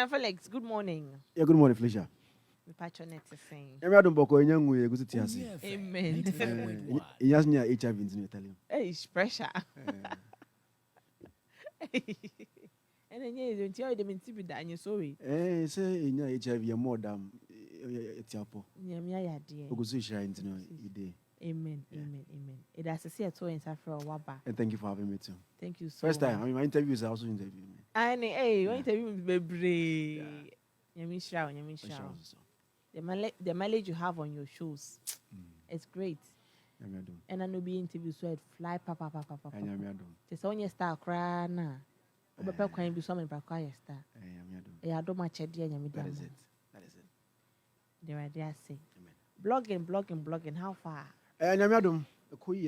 Zionfelix, good morning. Yeah, good morning, Felicia. The patronate is saying. Amen. He has near HIV in Italy. Hey, it's pressure. And then you don't tell them to be done. You sorry. Say in your HIV more than it's your po. Yeah, dear. Amen. It has to see a toe in Safra Waba. And thank you for having me too. Thank you so much. First time. I mean, my interviews are also interviewing me. Hey, you interview with baby. Yamisha. The mileage you have on your shows, it's great. And I know be interviews so it fly papa. It's on your star cry na. Obepe kwan bi so me ba kwa star. Yeah, do much idea nyame da. That is it. There are there say. Blogging. How far? Nyame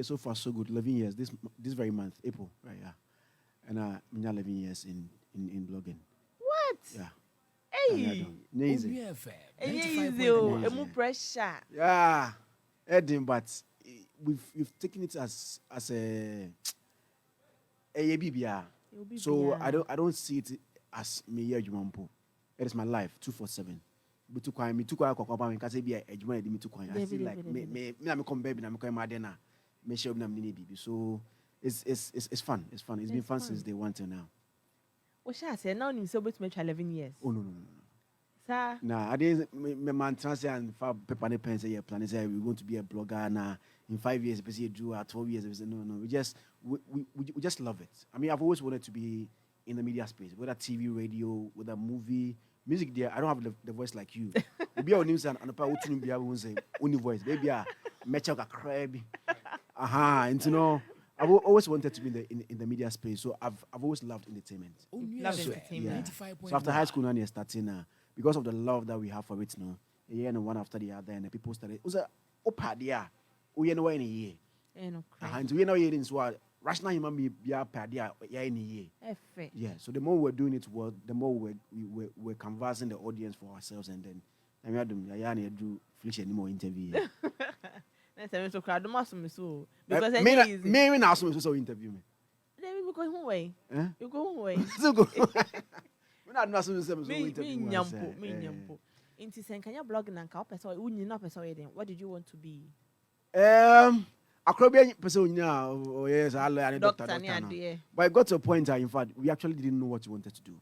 so far so good. 11 years this very month, April, right? Yeah. And 11 years in blogging. What? Yeah. Hey. Easy. Emu pressure. Yeah. Eddie, but we've taken it as a BBR. So I don't see it as me Adwuma. It is my life 247. Me too quiet kwa me kase bia Adwuma me too quiet. I feel like me come baby na me come madena. Me share na me baby. So it's fun. It's fun. It's been fun since day one till now. What shall I say? Now you so bet me 11 years. Oh no. Sir. Nah, I didn't me man transfer and for paper and pen say plan say we're going to be a blogger now in 5 years because you do 12 years no. We just love it. I mean, I've always wanted to be in the media space, whether TV, radio, whether movie, music there. I don't have the voice like you. Be on news and pa utunu be able to say only voice. Baby mecha ka crab. And you know I've always wanted to be in the media space, so I've always loved entertainment. Entertainment. Yeah. So after high school, now you're starting because of the love that we have for it now, a year and one after the other, and the people started. It was a opadia. We know in a year. And we know here in Swat. Rational human be a padia in a year. Yeah. So the more we're doing it, the more we're canvassing the audience for ourselves, and then I mean, do Felicia any more interview. Because maybe now someone so interview me. Then we go home way. You go home way. So go. We're not Me nyampo. Inti sen kanya blog na nka opese unyi na opese oyeden. What did you want to be? Acrobian person yes, I doctor. But I got to a point in fact we actually didn't know what we wanted to do.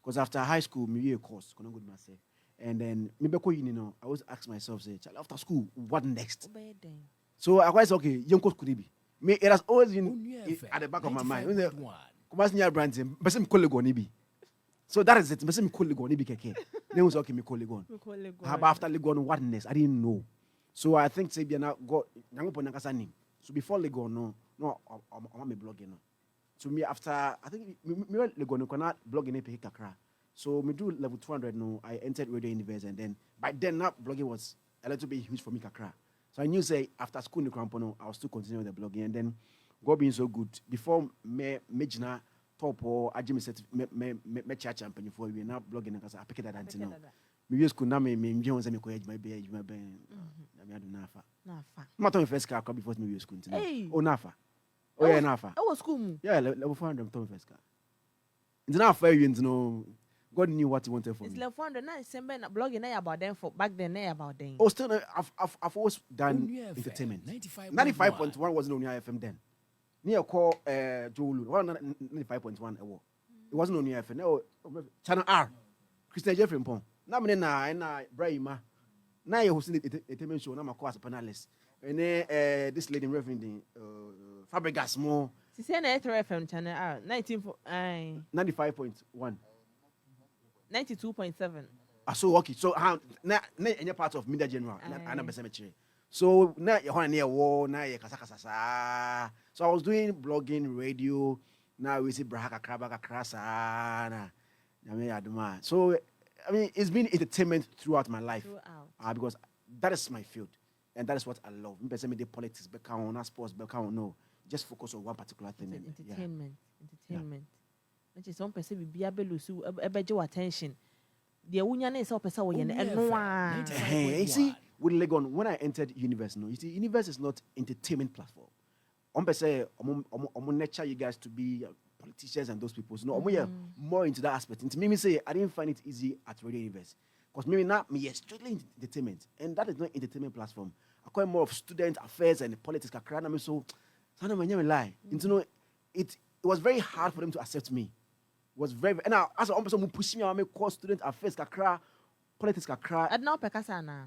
Because after high school, me a course, and then I always ask myself, say, after school, what next? So I was okay, young course could be. Me, it has always been at the back of my mind. So that is it. Then was okay, me Legon. After Legon, what next? I didn't know. So I think say now got so before Legon, no, I'm blogging. So me after I think me Legon cannot blogging a kakra. So me do level 200 no. I entered Radio University, and then by then now blogging was a little bit huge for me kakra. So I knew say after school in Crampono, I was still continuing with the blogging, and then God being so good before me Jina top or I Jimmy said me church champion for we now blogging because I pick that until now. Me use could na me Jones and me courage my bear my ben. I do nafa. Not on first car before me use school. Oh nafa. Oh yeah nafa. I was school. Yeah, level 400 Tom first car. It's now fair you know. God knew what he wanted for me. It's level 400 now. Sembe na blogging about them for back then about them. Oh, still I've always done entertainment. 95.1 wasn't on FM then. Near call Jolu 95.1 It wasn't on FM. No, Channel R. Christian Jeffrey Pong. Na me na Brahima. Na you hosting the entertainment show na my course panelist. And this lady Reverend Fabregas more. She said na FM Channel R 95.1. 92.7. So okay. So na any part of media general na be cemetery. So na you want near war na you kasa. So I was doing blogging, radio. Now we see Brahaka Krabaka Krasa na Adwuma. So I mean it's been entertainment throughout my life. Because that is my field and that is what I love. Me person me the politics back on sports back on no. Just focus on one particular thing. Entertainment. Which is some person be able to ebejo attention. The unya na is all person we no. You see, with Legon, when I entered Universe, no, you see, Universe is not entertainment platform. On person, nature you guys to be politicians and those people. So no, more into that aspect. And to me say I didn't find it easy at Radio Universe. Because maybe now me strictly entertainment. And that is not entertainment platform. I call it more of student affairs and politics. So I lie. It was very hard for them to accept me. It was very, and now as a person who pushed me, I make call student affairs politics At now pekasa na.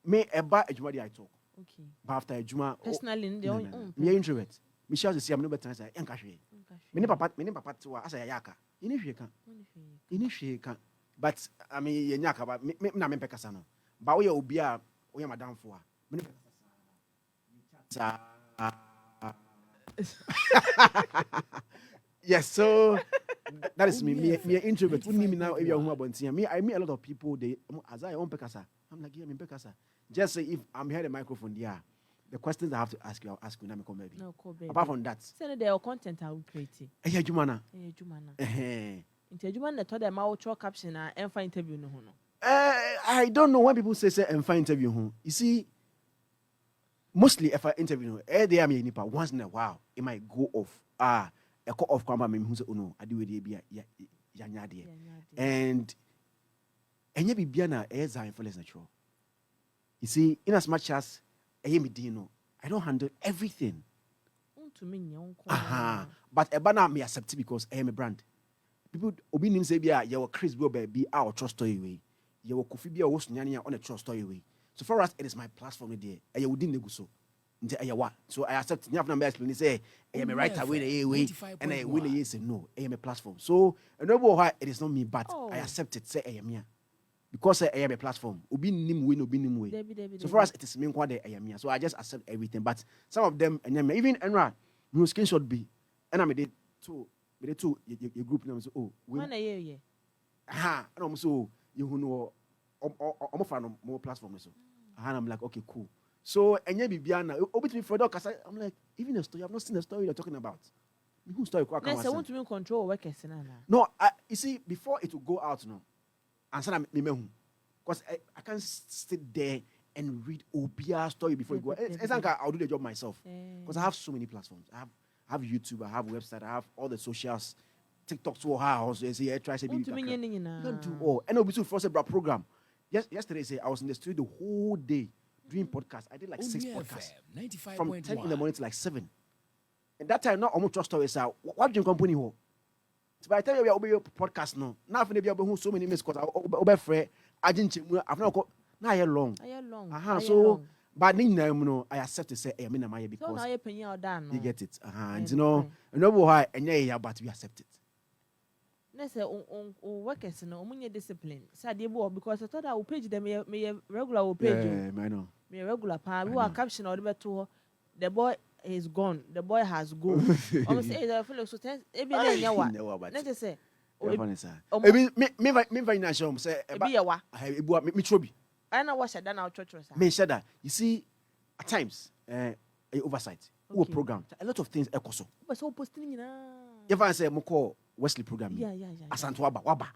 Me eba Adwuma I talk. Okay. But after Adwuma personally in the me introvert. Me shall say I'm no better say enka hwe. Me ne papa to asa yaka. Ini hwe ka. But I mean yaka ba me na me pekasa no. Ba wo ye obi a wo ye madam fo a. Me ne pekasa. Yes, so that is me. Me introvert. Wouldn't me now. Me, I meet a lot of people. They as I own pekasa. I'm like, yeah, I'm pekasa. Just say if I'm here the microphone, yeah. The questions I have to ask you, I'll ask you. Now, baby. No, baby. Apart from that, send their content I will create. Yeah, Jumana. Into Jumana, told them I will show caption and find interview no. I don't know when people say and find interview. You see, mostly if I interview, they are me nipa once in a while. It might go off. A call off grandma me who say, oh no, I do it be yanyade. And you be biana Zionfelix natural. You see, in as much as I don't handle everything. But Ebana me accept it because I am a brand. People opinion say be you Chris Bo be our trust story way. You Kofi be on a trust story way. So for us, it is my platform there. I wouldn't negotiate. So I accept. You have number explain. Say I am a right away and I will say no. I am a platform. So I know why it is not me, but I accept it. Say I am here because I am a platform. Obi nim way. So for us, it is me who I am here. So I just accept everything. But some of them and even Enra, you screenshot be and I made two your group name. So oh, when a year. And I'm so you who know I'm a more platform. So and I'm like okay, cool. So, and you be I'm like, even a story, I've not seen the story you're talking about. Who story? I want to control workers. No, you see, before it will go out, no, and because I can't sit there and read Obia story before you go. It's like I'll do the job myself because I have so many platforms. I have YouTube, I have website, I have all the socials, TikTok, so how also say try say be don't do all. And it'll be for a program. Yesterday, I was in the studio the whole day. Doing podcasts, I did like 6 podcasts from 10 in the morning to like 7. And that time, not almost trust stories. What do you company ho? So by the time you your podcast no, now for the so many minutes because I free. I didn't. I've not got now you're long. So, but no, I accept to say I mean my because so now you get it. And you know why and yeah, but we accept it. Let's say workers no omunye discipline. Say dey because I thought I will page them me regular page. I know. Me regular pa we are caption or the the boy is gone. The boy has gone. Say Zionfelix so ten e be na nyawa. Let's say me very nice say e be yawa. Me trobi. I know what that now church. Me share that. You see at times oversight. Who program a lot of things ekoso. But so posting na. If I say moko Wesley program. Yeah. Asanto waba.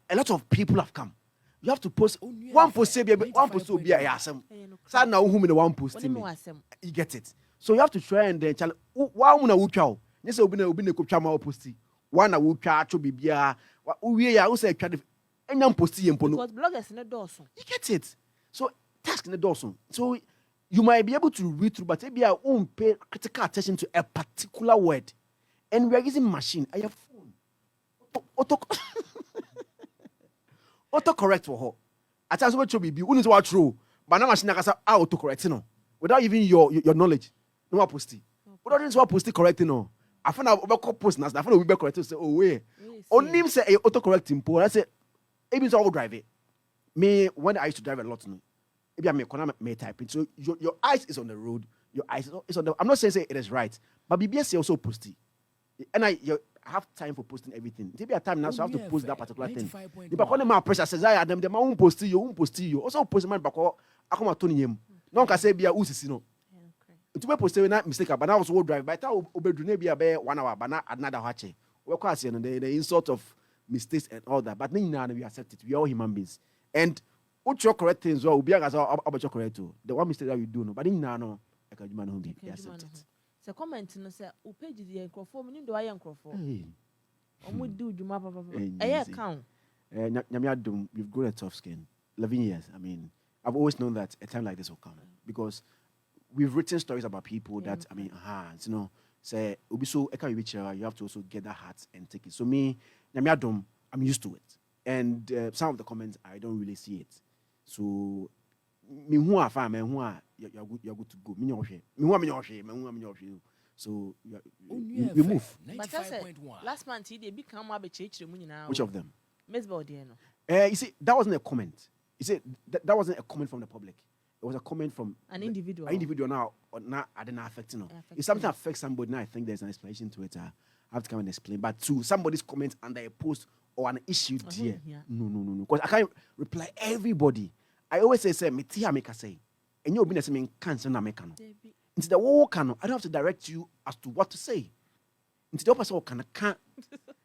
A lot of people have come. You have to post one post will be a yasem. So now whom in the one post you get it. So you have to try and then challenge one will chow. Yes, will be the chama posty. One will try to be bia. We are also and young posty and because bloggers in the Dawson. You get it. So task in the Dawson. So you might be able to read through, but maybe I won't pay critical attention to a particular word. And we are using machine. I have autocorrect for her. At times, what be wouldn't what true, but now machine can autocorrect no without even your knowledge. No one posting. Without this one posting correcting no. I found out about post now. I found out we be correct. Say oh wait. Only say autocorrecting poor. I say even so I will drive it. Me when I used to drive a lot no. Maybe I may type it. So your eyes is on the road. Your eyes is on the. I'm not saying it is right, but BBS also posting. And I have time for posting everything. Maybe a time now, so I have to post that particular thing. The back on my pressure says, I them, the man won't post you. Also post man back I come at Tony him. No one can say be a usino. To be posted not mistake, but I was will drive by time Obedrune be a bear 1 hour, but not another hatche. We're quite the insult of mistakes and all that. But now we accept it. We are all human beings. And what your correct things will be as about your correct too. The one mistake that we do no, but in now I can man who be accept it. Se comment no say o page the microphone me ndo aye microphone. Omo do djuma papa. Eye count. Nyame adom, we've grown a tough skin. 11 years. I mean, I've always known that a time like this will come because we've written stories about people that you know, say obi so eka you have to also get that heart and take it. So me, nyame adom, I'm used to it. And some of the comments I don't really see it. So me who are fine, me who are you're good to go. Me so we move. But I said, last month he become a church. Which of them? Miss Baudiano. You see, that wasn't a comment. You see, that wasn't a comment from the public. It was a comment from an individual. An individual now, or not, I don't know, affecting. If something affects somebody, now I think there's an explanation to it. I have to come and explain. But to somebody's comment under a post or an issue here, no. Because I can't reply everybody. I always say, me tia make a say, and you'll be the same cancer na make no. Into the whole canon, I don't have to direct you as to what to say. Into the opposite can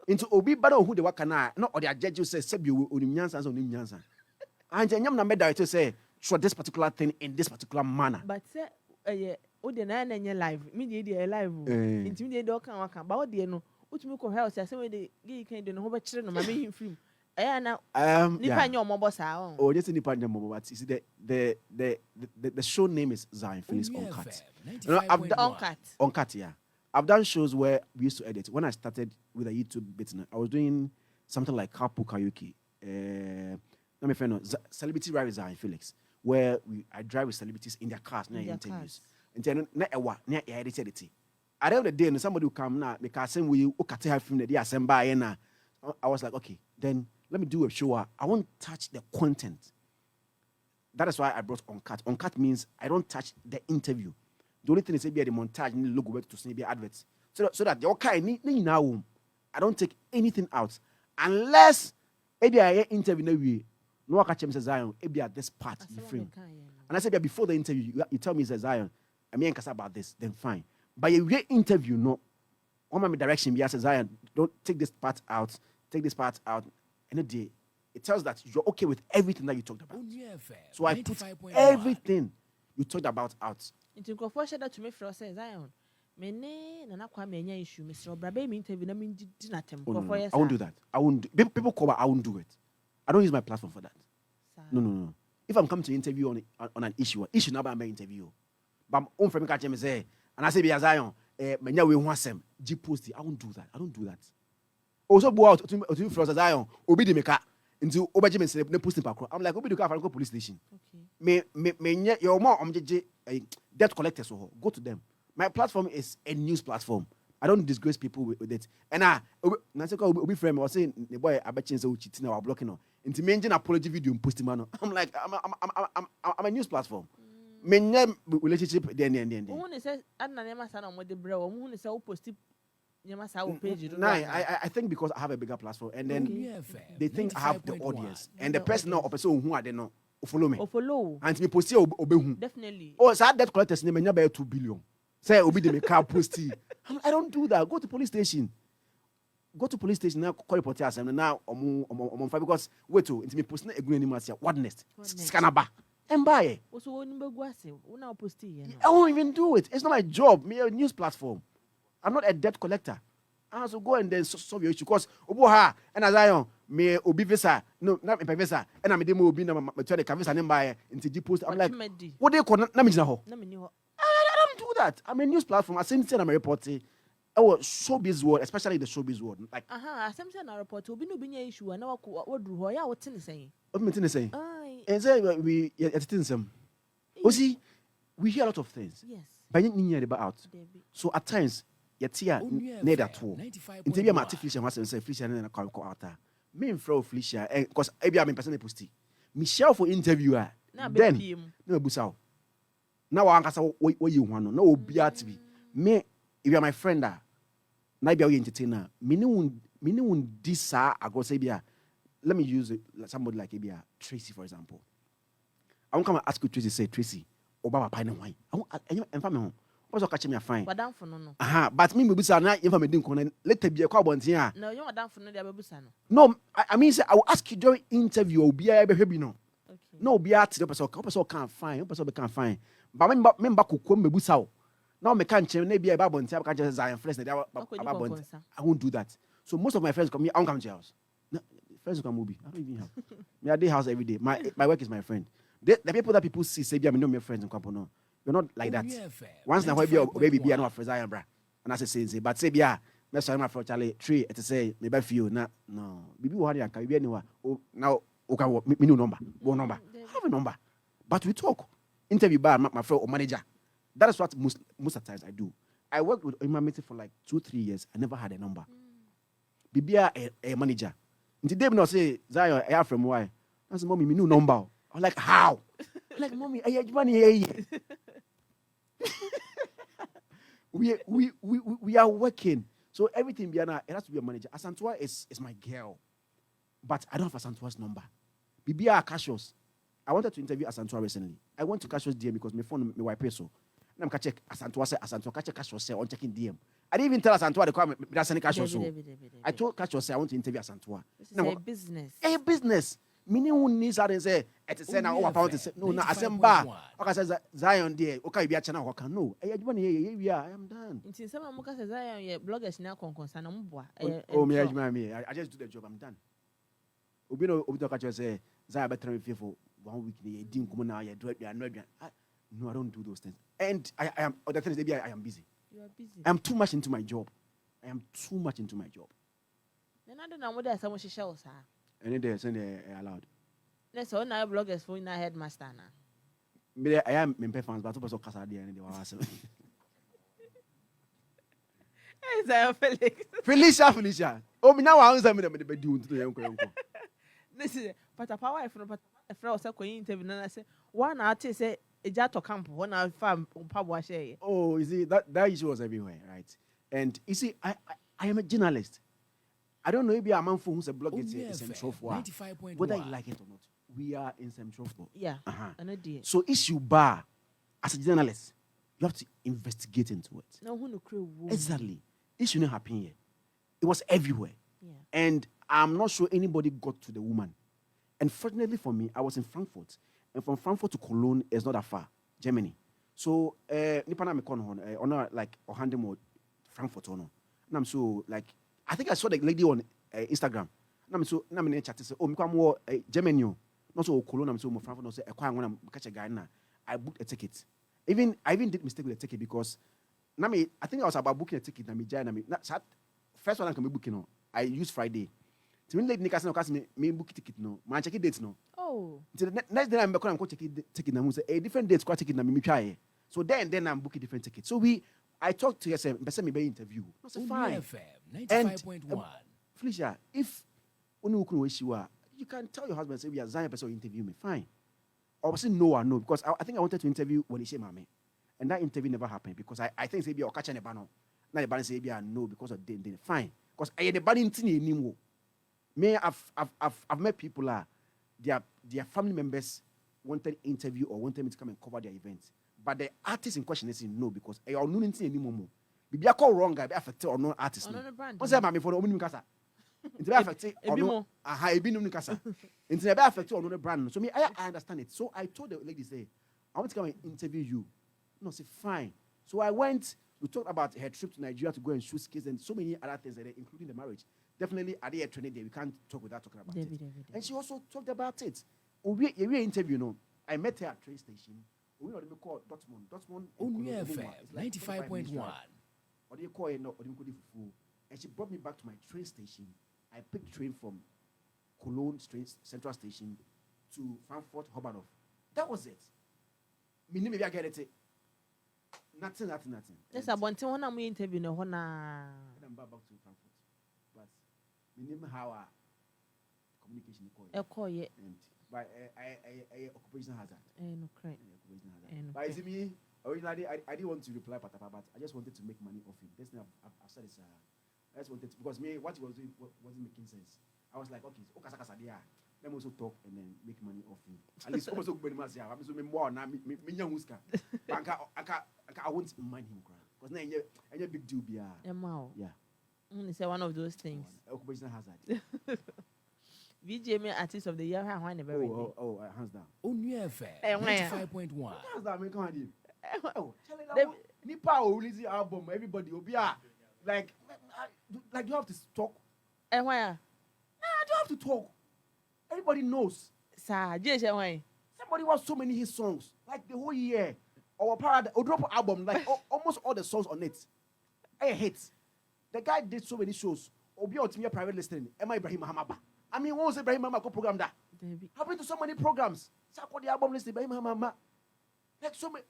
into obi bado who the wakana, not or the judge says sebu unimyansa on nimyansa. And then yam na me director say show this particular thing in this particular manner. But say o de na na live, me dey live. Into me dey do kan waka, but o de no, utumi ko house say we dey gi kan de no ho be kire no ma me film. Na nipa nya omobo sa on. Oh, just nipa nya omobo, but you see the show name is Zionfelix Uncut. You know, Uncut, yeah. I've done shows where we used to edit. When I started with a YouTube business, I was doing something like carpool karaoke. Let me find Celebrity Ride with Zionfelix, where I drive with celebrities in their cars, near interviews. And then near edited it. At the end of the day, somebody will come now because same way you have film the assemble and I was like, okay, then let me do a show. I won't touch the content. That is why I brought Uncut. Uncut means I don't touch the interview. The only thing is maybe the montage, the logo to see the adverts. So that the okay, now I don't take anything out unless maybe I interview no I catch him says Zion, maybe at this part in the frame. And I said before the interview, you tell me says Zion, I mean about this, then fine. But you interview, no, on my direction, says Zion, don't take this part out, take this part out. And a day, it tells that you're okay with everything that you talked about. So I put everything you talked about out. Into confusion that to me for says Zion. Mene na kwa menya issue Mr. Obrabe me interview na me dinatem. I won't do that. I won't. People call, I won't do it. I don't use my platform for that. No. If I'm coming to interview on an issue now by my interview. But I'm on from catch me say, and I say be Zion, menya we want some G post. I won't do that. I don't do that. Also go out to for Zion, obi the maker into obaji say na posting pakro. I'm like obi the car for police station. Okay. Me your more debt collectors go to them. My platform is a news platform. I don't disgrace people with it. And obi friend was saying the boy I bet you say cheating or blocking no. Into me engine apology video and posting man. I'm like I'm a news platform. Me relationship then. Who say adna nema sana mo de bra wo who say o post I think because I have a bigger platform and then they think I have the audience and the person now person who are they know follow me. Follow. And me post obehu. Definitely. Oh, so that collectors name nya 2 billion. Say obi de me car post. I don't do that. Go to police station. Now call report assembly now on because wait to into me post na egunu anima sia what next? Scanaba. And buy. Also woni begwa se una post here. I won't even do it. It's not my job. Me a news platform. I'm not a debt collector. I have to go and then solve your issue because oboha and as I me obi visa no not me visa and I'm demo obi na me try the visa name buy into G post. I'm like what they call na me jina ho. I don't do that. I'm a news platform. I send I'm a reporter. Our showbiz world, especially the showbiz world. Like something I report obi no binya issue and what do ho ya what tin saying. What me tin saying? And say we tin some. See, we hear a lot of things. Yes. But you need to out. So at times Yatia need at all. Interview my Felicia was say Felicia and call out. Me and Fro Felicia because maybe I'm in person posty. Michelle for interviewer. Then no busao. Now I ask what you want. No obi at me. If you are my friend, now be our entertainer. Minimum this I go say bia. Let me use it somebody like Abia Tracy for example. I won't come and ask you Tracy say Tracy. Obama pine wine. I won't family. Also catch me a fine. But down for no. But me busa na if I'm doing connect let be a carbon here. No, you are down for no the busa no. I mean say I will ask you during interview obi I be no. Okay. No be at the person can't find. Person can't find. But member ko kom busa. Now me can't change. Maybe about bonti. I can't just Zionfelix. About bonti. I won't do that. So most of my friends come here. I won't come to your house. No, friends come movie. I don't even have. Me at the house every day. My work is my friend. The people that people see say, "I know my friends in Kwapono." You're not like that. Once now, baby, I know for Zion, bra. And I say, but say, yeah, me sorry my friend Charlie tree. It say maybe few. No. Baby, what you can be anywhere. Oh, now okay, me new number, one number. Have a number, but we talk. Interview by my friend or manager. That is what most of the times I do. I worked with my mate for like 2-3 years. I never had a number. Baby, a manager. Until they not say Zion, I have from why. I said, mommy, me new number. I'm like, how? I'm like, mommy, I have money here. We are working. So everything Biana, it has to be a manager. Asantua is my girl. But I don't have Asantua's number. Bibia Cassius. I wanted to interview Asantua recently. I went to Cassius DM because my phone me wipe so. And I'm check Asantua say Asantua catch Cassius say on checking DM. I didn't even tell Asantua to come that's any Cassius. I told Cassius say I want to interview Asantua. This is a business. A business. Meaning who needs that and say it's a now about to say no Asemba. Okay says Zion there. Okay be a channel worker. No. I am done. Until someone muka says Zion bloggers now concern umboa. Oh me I just do the job. I'm done. Obi talk say Zion better me for 1 week. They didn't come now. No, I don't do those things. And I am. Other things maybe I am busy. You are busy. I am too much into my job. Then I don't know what there's someone she shows her. And then they allowed. Let's all now bloggers for in our headmaster now. Me I am member fans, but also Casadi and they were awesome. Zionfelix. Felicia. Oh, me now I answer me the bedroom to the uncle. This is but a power from a friend was a interview and I said, one artist say a jato camp, one our farm on Pabwa. Oh, you see, that issue was everywhere, right? And you see, I am a journalist. I don't know if you're a man who's a blog in Central for whether you like it or not. We are in Central for. Yeah. So issue bar, as a journalist, you have to investigate into it. No, exactly. Issue not happen here. It was everywhere. Yeah. And I'm not sure anybody got to the woman. And fortunately for me, I was in Frankfurt. And from Frankfurt to Cologne is not that far, Germany. So, Nipana Mekon, Onua like Ohandemo, Frankfurt, and I'm so like, I think I saw the lady on Instagram. And I'm so, I'm in a chat to say, oh, Mekamo, Germany, not so Cologne, I'm so more Frankfurt, no say, I want to catch a guy now. I booked a ticket. I even did mistake with the ticket because, I think I was about booking a ticket. First one I can be booking, I used Friday. So when lady Nikas no me book ticket no, man check dates no. Oh. So the next day I'm going to check ticket na say a different dates kwa ticket na me try. So then I'm booking different tickets. So I talked to her say me be interview. I said fine. 95.1. Felicia, if unu ukunu we you can tell your husband say we are Zion person interview me fine. Or say no because I think I wanted to interview when he say mama. And that interview never happened because I think say be or catch an ebano. Now the ban say be no because of then fine. Because I the ban intini anymore. Me, I've met people their family members wanted interview or wanted me to come and cover their events, but the artist in question is no because I don't know anything anymore. Be a call wrong guy be affected or no artist. What's that mami for the omni kasa? It's be affected or no. I be no kasa. It's be affected or no brand. So me I understand it. So I told the lady say I want to come and interview you. No, say fine. So I went. We talked about her trip to Nigeria to go and shoot skills and so many other things, including the marriage. Definitely, at the training day, we can't talk without talking about it. And she also talked about it. We interview, I met her at train station. We know they call Dortmund. Onua FM 95.1. Or they call it no, or they call it fufu. And she brought me back to my train station. I picked train from Cologne Central Station to Frankfurt Hauptbahnhof. That was it. Maybe I get it. Nothing. Yes, I want to one I'm interview no one. I'm back to Frankfurt. But we name how communication call it. And by I occupational hazard. No correct. But you see me originally I didn't want to reply but I just wanted to make money off him. This thing I've said is I just wanted to, because me what he was doing wasn't making sense. I was like, okay, let me also talk and then make money off him. At least almost I'm so more now me young Huska. I won't mind him because now any big deal be yeah. Say one of those things. Occupational hazard. VGM Artist of the Year, how I never read. Oh, hands down. Onua FM 95.1. Hands down, me come on. Nipa will release the album. Everybody will be like you have to talk. And why? Nah, I don't have to talk. Everybody knows. Sir, just why? Somebody wants so many hit songs, like the whole year. Our Paradise, or drop an album, like almost all the songs on it. A hit. The guy did so many shows. Obi on Timia private listening. Emma Ibrahim Hamaba. I mean, what was Ibrahim Hamaba program that? Happened to so many programs. Sako the album list Ibrahim Hamaba. Like so many.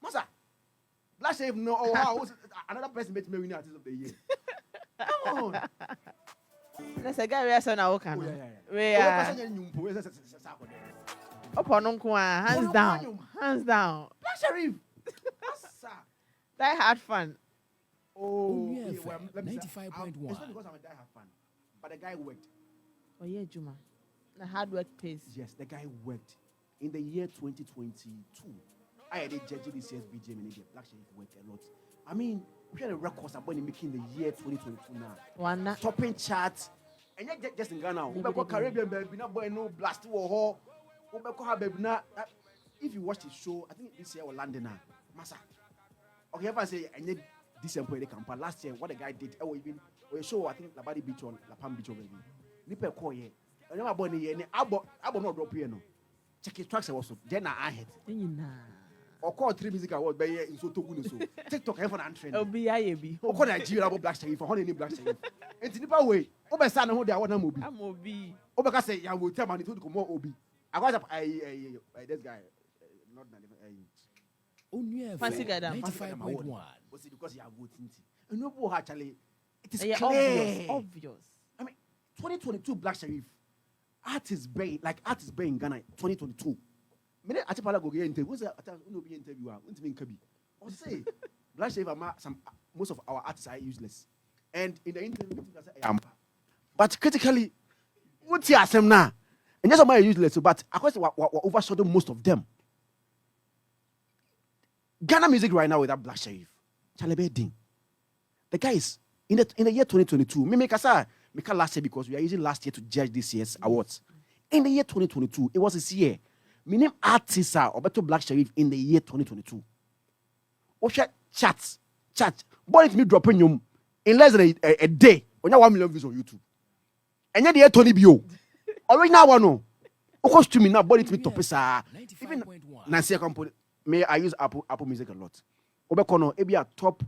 Masa. Last year, no. Oh, how was another person made me win artist of the year? Come on. That's a guy we are saying now. Okay. We are. Hands down. Hands down. Black Sharif. That had fun. Oh, yeah, well, 95.1. It's not because I'm a guy have fun, but the guy worked. Oh yeah, Juma. The hard work pays. Yes, the guy worked. In the year 2022, I did judge this year's BGM and Black Sharif worked a lot. I mean, we had a records about making the year 2022 now. One topping charts. And yet just in Ghana, we got Caribbean baby, not boy no blast WOHO. We got baby now. If you watch the show, I think this year we're landing now. Massa. Okay, if I say I need December campaign last year, what the guy did, even we show I think Labadi Beach on La Palm Beach already. Nipe koye. And I'm born here. Abo not drop here no. Check his tracks also. Then I hit. Or call 3 music awards by in so to so. TikTok have an trend. Obi. O call Nigeria about Black Sharif for honey Black Sharif. And Nipa way. Obe sana ho dia wona mobi. I'm Obi. Obe ka say ya will tell man to come more Obi. I got this guy not Onua Fancy guy down. 95.1. Because you are voting. And no actually it is clear. Obvious. I mean 2022 Black Sharif artist bay in Ghana 2022. Many Atipala go get interview. Who's that? No be interviewer. Won't be Kabi. Or say Black Sharif most of our artists are useless. And in the interview, but critically, what's your asem now? And yes, some are useless. But of course, we overshadow most of them. Ghana music right now without Black Sharif, Chalebe Ding. The guys in the year 2022. Me make last year because we are using last year to judge this year's awards. In the year 2022, it was this year. My name artists are Obeto Black Sharif in the year 2022. Osha chat. Boy, it's me dropping you in less than a day. When you 1 million views on YouTube. And yet the year 20 bio. Already now one no. Of course to me now, boy, it's me top even Nancy Company. May I use Apple Music a lot. Obekono, ebia top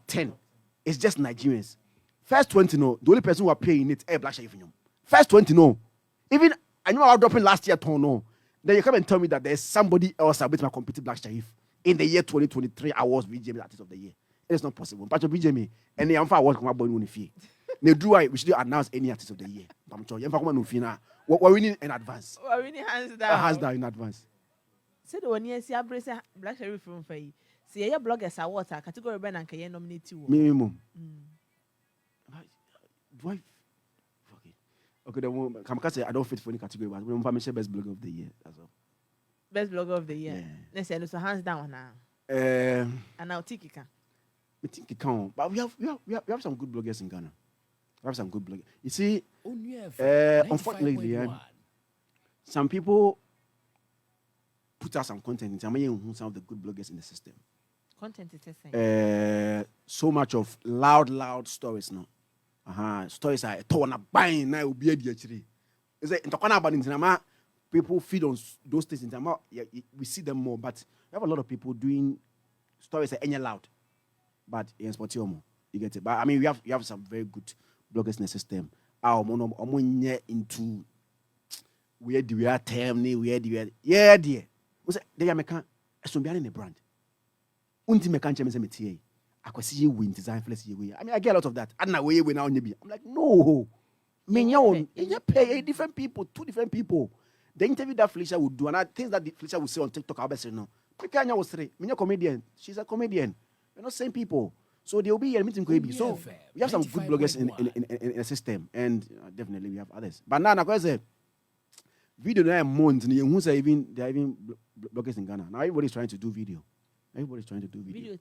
10 is just Nigerians. First 20 no, the only person who are paying it is Black Sharif. First 20 no. Even I know I was dropping last year no. Then you come and tell me that there's somebody else with my competing Black Sharif in the year 2023. I was VJM Artist of the Year. It is not possible. But VJM and the Amfa Award come up on fee. We should announce any Artist of the Year. I'm sure we're winning in advance. We're winning hands down. Hands down in advance. So the one year see Black Sharif from Faye. See your bloggers are water category Ben and Kaye nominate you. Minimum. Do I? Okay, then come say I don't fit for any category, but we're best blogger of the year as well. Best blogger of the year. Let's say so hands down now. And now Tikika. We think it can, but we have some good bloggers in Ghana. We have some good bloggers. You see, unfortunately, some people put out some content in some of the good bloggers in the system. Content is the same. So much of loud stories now. Stories are torn up buying now will be actually. Is it in people feed on those things in Tama? Yeah, we see them more, but we have a lot of people doing stories that any loud. But in Sportiomo, you get it. But I mean, we have some very good bloggers in the system. Into where do we are term where do we are dear. Was they are mechan in the brand. Unti mechan chemise I could see you win Zionfelix. I mean, I get a lot of that. I don't know where you win now. I'm like, no. You pay different people, 2 different people. The interview that Felicia would do, and I think that Felicia would say on TikTok, I'll say no. Kanya was three. I'm a comedian. She's a comedian. We're not same people. So they'll be here meeting Kobe. So we have some good bloggers in the system, and definitely we have others. But now, I say, video now months, and who's even they're even bloggers in Ghana. Now everybody's trying to do video. Everybody's trying to do video.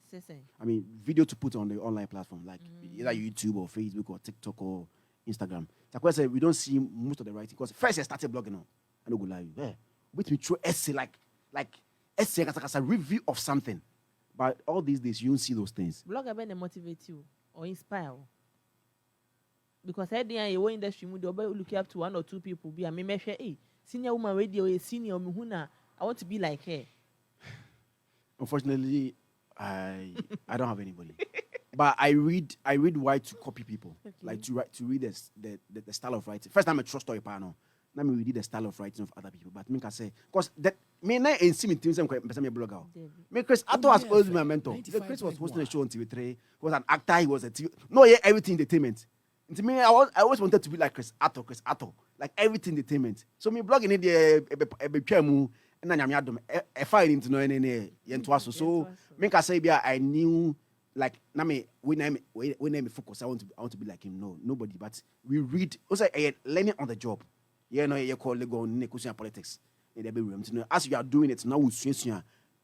I mean, video to put on the online platform, like either YouTube or Facebook or TikTok or Instagram. That's why I say we don't see most of the writing. Because first I started blogging now. I don't go lie. With me through essay, like essay as a review of something. But all these days, you don't see those things. Blogger may motivate you or inspire you. Because I didn't in the industry, you look up to 1 or 2 people. Be a me share, hey, senior woman radio, a senior muhuna. I want to be like her. Unfortunately, I don't have anybody. But I read why to copy people, okay. Like to read the style of writing. First time I trust story panel. Now me read the style of writing of other people. But me can say because that me na in see me things I'm blogger. Me Chris Atto has always been my mentor. Chris was hosting a show on TV3. He was an actor. He was a TV. No, yeah, everything entertainment. To me, I always wanted to be like Chris Atto, like everything entertainment. So me blogging in the and then I'm finding to know any yentuaso. So me can say I knew like na me when I focus I want to be like him. No, nobody. But we read also learning on the job. You know, you call Lego politics in the room. As you are doing it now, we see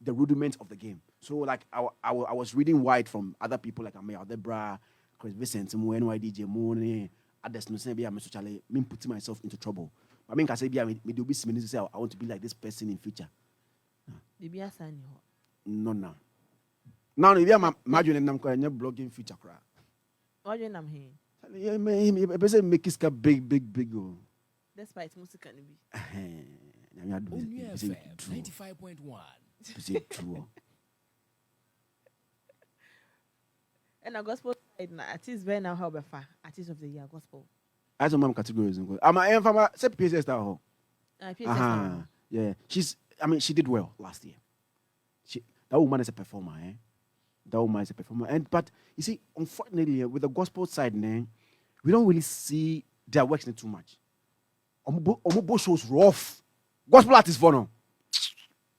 the rudiments of the game. So like I was reading wide from other people like Amaya Debra, Chris Vincent, NYDJ Mooney, others. No say be I'm socially me putting myself into trouble. I mean, I say be me do be say I want to be like this person in future. Be a sign. No. Now if you imagine I'm going to blogging future cry. What you name here? Yeah, me person make it big. Despite music can be. Onua FM 95.1. Is it true? And a gospel artist very now how far artist of the year gospel. As a mom categories. I'm a from a set PSS now. Yeah. She did well last year. That woman is a performer, but you see, unfortunately, with the gospel side, we don't really see their works too much. Omubo shows rough. Gospel artists for no.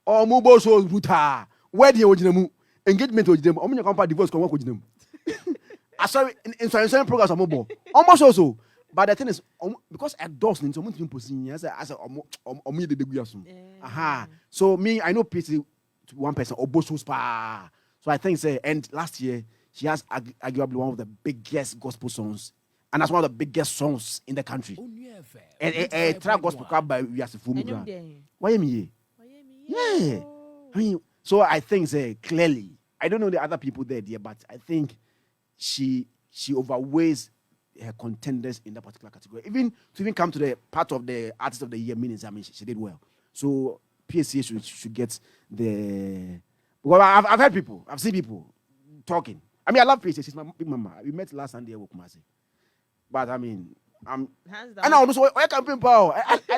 Omubo shows brutal. Where the original engagement with them? Omunya company divorce can work with them. I saw in some programs Omubo. Almost also. But the thing is, because I don't need someone to impossible. As omu the deguyasun. Aha. So me, I know pity to one person. Obo shows pa. So I think and last year she has arguably one of the biggest gospel songs. And that's one of the biggest songs in the country. A track gospel club by Yasifu. Why me? Yeah. I mean, so I think clearly, I don't know the other people there, but I think she overweighs her contenders in that particular category. Even come to the part of the artist of the year meanings, I mean, she did well. So PAAA should get the. Well, I've heard people, I've seen people talking. I mean, I love PAAA. She's my big mama. We met last Sunday at Kumasi. But I mean, and I also I campaign power. I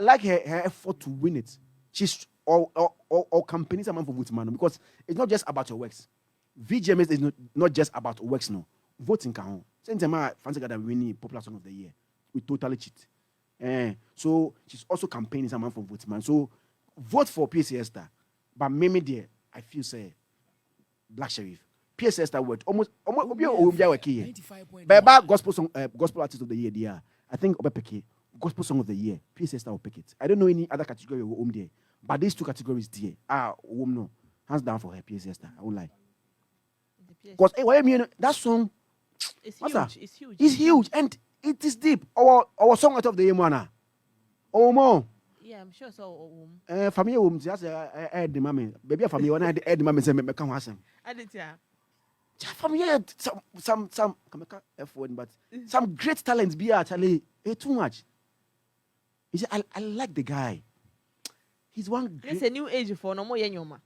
like her effort to win it. She's all campaigning someone for voting, man, because it's not just about your works. VGMS is not just about works, no. Voting can home. Same time, fancy that winning popular song of the year. We totally cheat. So she's also campaigning someone for voting, man. So vote for PAAA star. But maybe there, I feel Black Sheriff. PSS that word almost Baba gospel song, gospel artist of the year. There, I think Obepeke gospel song of the year. PSS that will pick it. I don't know any other category there, but these 2 categories there no hands down for her. PSS that I won't lie. Because why I mean that song, it's huge. It's huge. It's huge and it is deep. Our song out of the year, mana. Oh mo. Yeah, I'm sure so. Family just the mommy. Baby family when I the mommy say me come hasem. I did yeah. From here, some F1, but some great talents be actually too much. You see, I like the guy. He's one. It's a new age for no more yenyoma.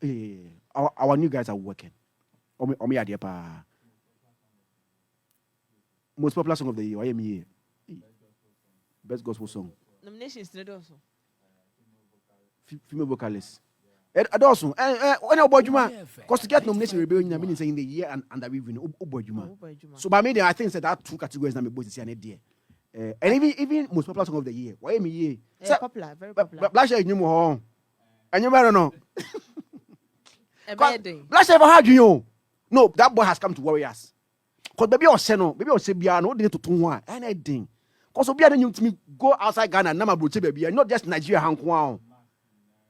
Our new guys are working. Omi adia pa. Most popular song of the year. Why am here? Best gospel song. Nominations today also. Female vocalist. Also, when Adwuma, because to get nomination, rebellion, I mean, in the year and the review, Adwuma. So by me, I think that are 2 categories that me both see an idea. And even most popular song of the year. Why me here? Popular, very popular. Black Sheriff you more, and you better know. Black Sheriff how do you know? No, that boy has come to Warriors. Because baby or Seno, baby or Sebia, no, they to Tunwa, anything. Because Obia then you to me go outside Ghana, Nama Broche baby, and not just Nigeria, Hong Kong.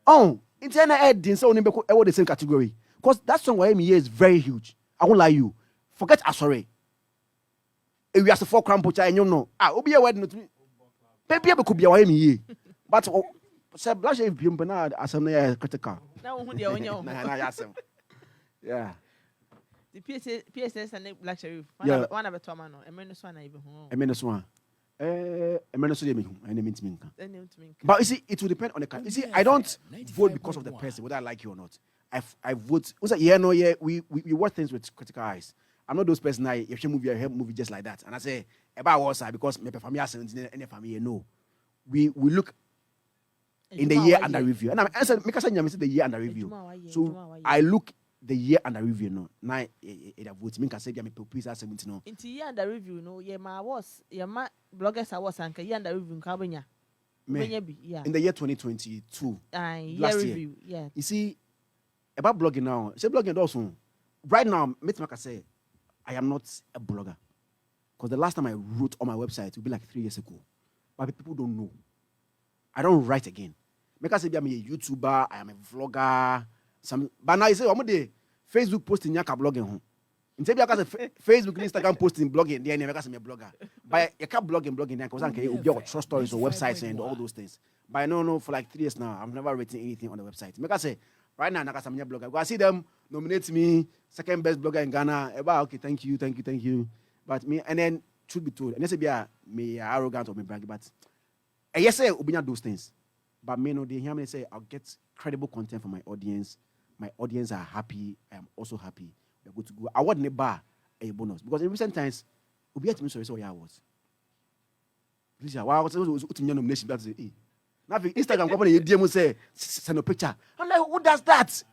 Oh. Internet heading so the same category. Because that song where me is very huge. I won't lie you. Forget sorry. If we have to 4 crown pocha and you know. Obi a wedding to me. Baby could be away me. But say blush if you bernard as critical. Now who the Yeah. The PSS and the Black Sheriff. One of the Tomano, a minus one even home. A minus one. A minus one, and a mint minka. But you see, it will depend on the country. You see, I don't vote because of the person, whether I like you or not. I vote. We watch things with critical eyes. I'm not those person. If you movie just like that, and I say about what's because my family has any family. No, we look in the year under review, and I said make us the year under review. So I look the year under review. No, now it vote. Me can say me propose as something. No, into year under review. No, my bloggers awards and year under review. In the year 2022, year review. Yeah, you see about blogging now. Say blogging also. Right now, I say I am not a blogger. Because the last time I wrote on my website, it would be like 3 years ago. But people don't know. I don't write again. Make us say I'm a YouTuber, I am a vlogger. But now you say, I'm a Facebook posting, yaka blogging. Instead of Facebook, Instagram posting, blogging, then you make us a blogger. But you can't blogging, because I can be trust stories or websites and all those things. But I know for like 3 years now, I've never written anything on the website. Make us say, right now, I'm a blogger. Go I see them nominate me second best blogger in Ghana. Okay, thank you. But me, and then truth be told, and they say me arrogant or me braggy, but yes, I will those things. But me no, they hear me say I'll get credible content for my audience. My audience are happy. I am also happy. We're good to go. I want never a bonus because in recent times, we be sorry so I was. Please, why was nomination? That's it. Now, Instagram company, you DM say send a picture. I'm like, who does that?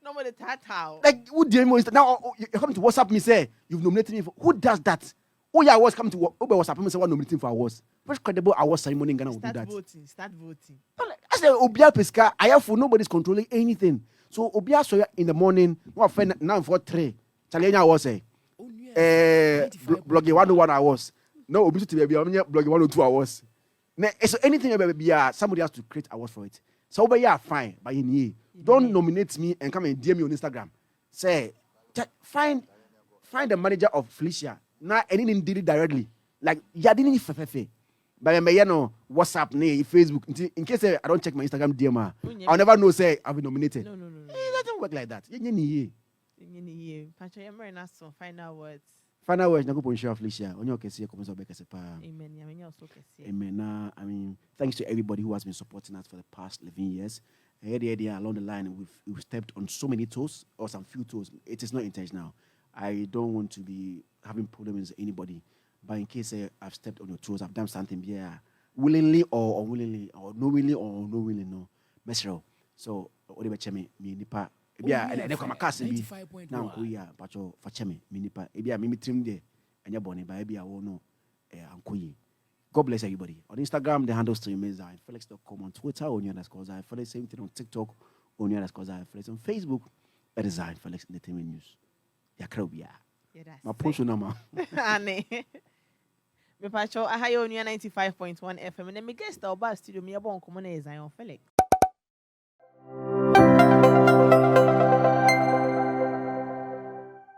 Nobody how. Like, who DM now? You come to WhatsApp me say you've nominated me for. Who does that? Oh yeah, I was coming to WhatsApp me say one nominating for awards. Which credible award ceremony in Ghana will do that? Start voting. I said, Obia Pesca. I have for nobody's controlling anything. So Obia so in the morning. What friend now for 3. Chalenya was say, blogging 101 hours. No, Obi to be blogging 102 hours. So anything somebody has to create awards for it. So fine, but don't nominate me and come and DM me on Instagram. Say, find the manager of Felicia. Now anything did it directly. Like you didn't fefe. But WhatsApp, Facebook. In case I don't check my Instagram DM, I'll never know. Say I've been nominated. No. It doesn't work like that. Final words. Final words, Nago Felicia. Onyo kesi komezo bekese pa. Amen. I mean, thanks to everybody who has been supporting us for the past 11 years. Along the line, we've stepped on so many toes, or some few toes. It is not intentional. I don't want to be having problems with anybody. But in case I've stepped on your toes, I've done something willingly or unwillingly, or knowingly or no willingly, no. Mesro. So, whatever chemi, me nipa. And then come a cast be now we are pacho for chemi, minipa. Ebia mimi trim de and your bonnet by Ebia no ankoye. God bless everybody. On Instagram, the handle stream is Zionfelix.com. On Twitter, Onua_Zionfelix. Same thing on TikTok, Onua_Zionfelix. On Facebook, it is Zionfelix Entertainment News. Yakrobia. My post number. Anne. Me pacho, I have Onua 95.1 FM. And then me guest our bar studio, me abon common Zionfelix.